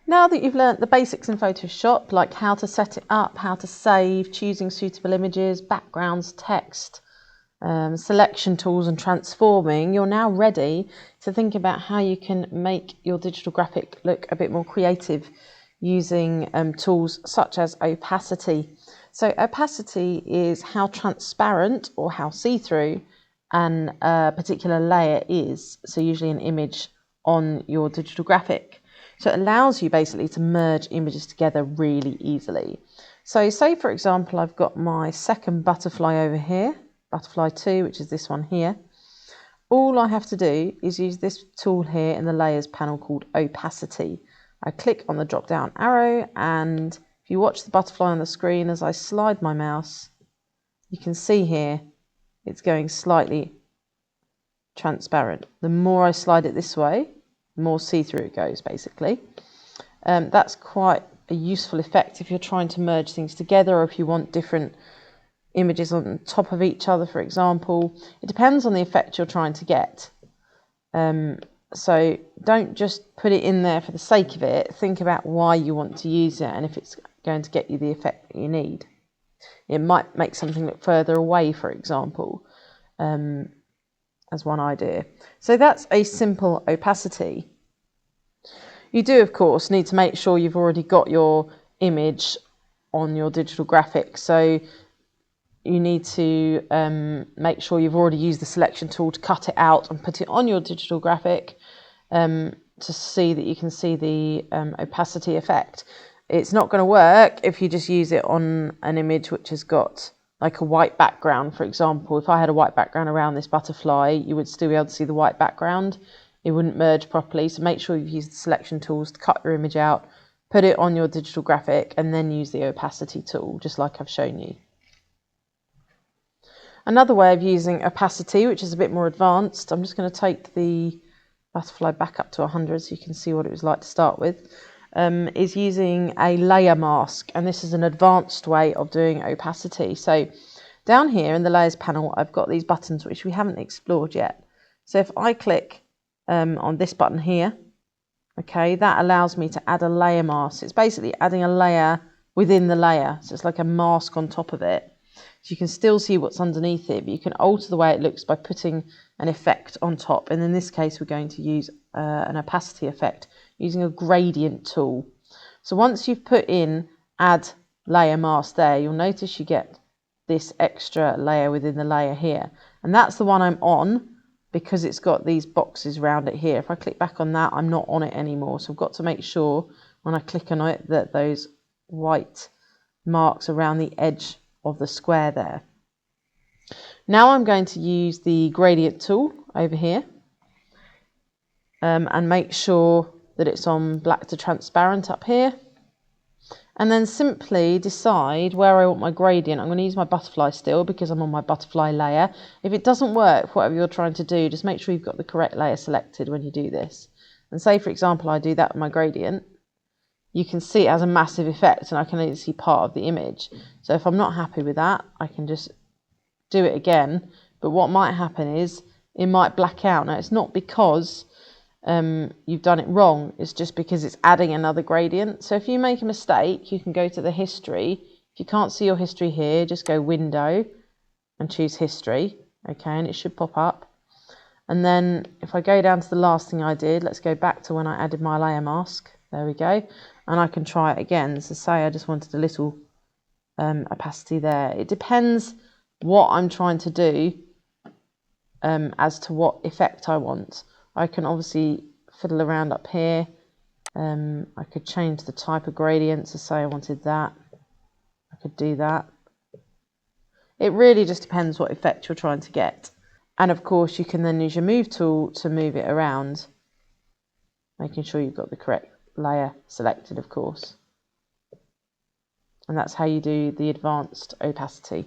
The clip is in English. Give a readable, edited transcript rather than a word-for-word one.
Now that you've learnt the basics in Photoshop, like how to set it up, how to save, choosing suitable images, backgrounds, text, selection tools and transforming, you're now ready to think about how you can make your digital graphic look a bit more creative using tools such as Opacity. So opacity is how transparent or how see-through a particular layer is, so usually an image on your digital graphic. So it allows you basically to merge images together really easily. So say for example I've got my second butterfly over here, butterfly 2, which is this one here. All I have to do is use this tool here in the layers panel called opacity. I click on the drop down arrow, and if you watch the butterfly on the screen as I slide my mouse, you can see here it's going slightly transparent. The more I slide it this way, the more see-through it goes basically. That's quite a useful effect if you're trying to merge things together, or if you want different images on top of each other, for example. It depends on the effect you're trying to get. So don't just put it in there for the sake of it. Think about why you want to use it and if it's going to get you the effect that you need. It might make something look further away, for example, as one idea. So that's a simple opacity. You do, of course, need to make sure you've already got your image on your digital graphic. So you need to make sure you've already used the selection tool to cut it out and put it on your digital graphic to see that you can see the opacity effect. It's not going to work if you just use it on an image which has got like a white background, for example. If I had a white background around this butterfly, you would still be able to see the white background. It wouldn't merge properly. So make sure you've used the selection tools to cut your image out, put it on your digital graphic, and then use the opacity tool, just like I've shown you. Another way of using opacity, which is a bit more advanced, I'm just going to take the butterfly back up to 100 so you can see what it was like to start with, is using a layer mask. And this is an advanced way of doing opacity. So down here in the layers panel, I've got these buttons which we haven't explored yet. So if I click on this button here, okay, that allows me to add a layer mask. It's basically adding a layer within the layer. So it's like a mask on top of it. So you can still see what's underneath it, but you can alter the way it looks by putting an effect on top. And in this case, we're going to use an opacity effect using a gradient tool. So once you've put in add layer mask there, you'll notice you get this extra layer within the layer here. And that's the one I'm on because it's got these boxes around it here. If I click back on that, I'm not on it anymore. So I've got to make sure when I click on it that those white marks around the edge of the square there. Now I'm going to use the gradient tool over here and make sure that it's on black to transparent up here, and then simply decide where I want my gradient. I'm going to use my butterfly still because I'm on my butterfly layer. If it doesn't work, whatever you're trying to do, just make sure you've got the correct layer selected when you do this. And say for example I do that with my gradient, you can see it has a massive effect and I can only see part of the image. So if I'm not happy with that, I can just do it again. But what might happen is it might black out. Now it's not because you've done it wrong, it's just because it's adding another gradient. So if you make a mistake, you can go to the history. If you can't see your history here, just go window and choose history, okay, and it should pop up. And then if I go down to the last thing I did, let's go back to when I added my layer mask. There we go. And I can try it again. So say I just wanted a little opacity there. It depends what I'm trying to do as to what effect I want. I can obviously fiddle around up here. I could change the type of gradient. So say I wanted that. I could do that. It really just depends what effect you're trying to get. And of course you can then use your move tool to move it around, making sure you've got the correct layer selected, of course. And that's how you do the advanced opacity.